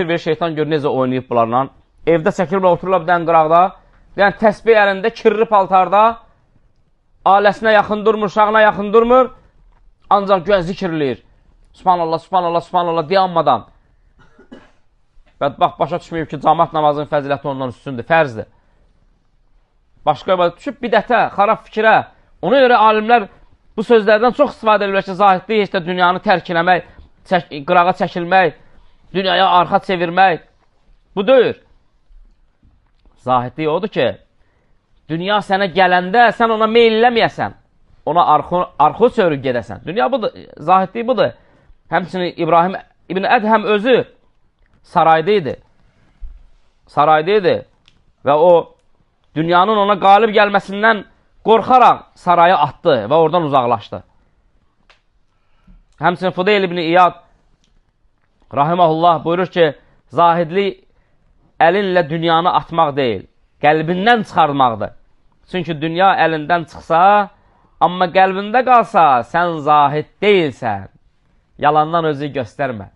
Bir şeytan gör necə oynayıb bunlarla. Evdə çəkirlər, otururlar bir dənə qıraqda. Yəni təsbih əlində, kirli paltarda, ailəsinə yaxın durmur, uşağına yaxın durmur. Ancaq güya zikirləyir. Subhanallah, subhanallah, subhanallah deyanmadan. Bədbaxt başa düşməyib ki, cəmaət namazının fəziləti ondan üstündür, fərzdir. Başqa ibadə düşüb bidətə, xarab fikrə. Ona görə alimlər bu sözlərdən çox istifadə edirlər ki, zahidlik heç də dünyanı tərk eləmək, qırağa çəkilmək, dünyaya arxa çevirmək. Bu deyil. Zahidlik odur ki, dünya sənə gələndə sən ona meyilləməyəsən. Ona arxu çörüb gedəsən. Dünya budur, zahidlik budur. Həmçinin İbrahim İbn Ədhəm özü sarayda idi. Sarayda idi. Və o, dünyanın ona qalib gəlməsindən qorxaraq saraya atdı və oradan uzaqlaşdı. Həmçinin Fudeyl ibn İyad rahiməhullah buyurur ki, zahidlik əlinlə dünyanı atmaq deyil, qəlbindən çıxarmaqdır. Çünki dünya əlindən çıxsa, amma qəlbində qalsa, sən zahid deyilsən. Yalandan özü göstərmə.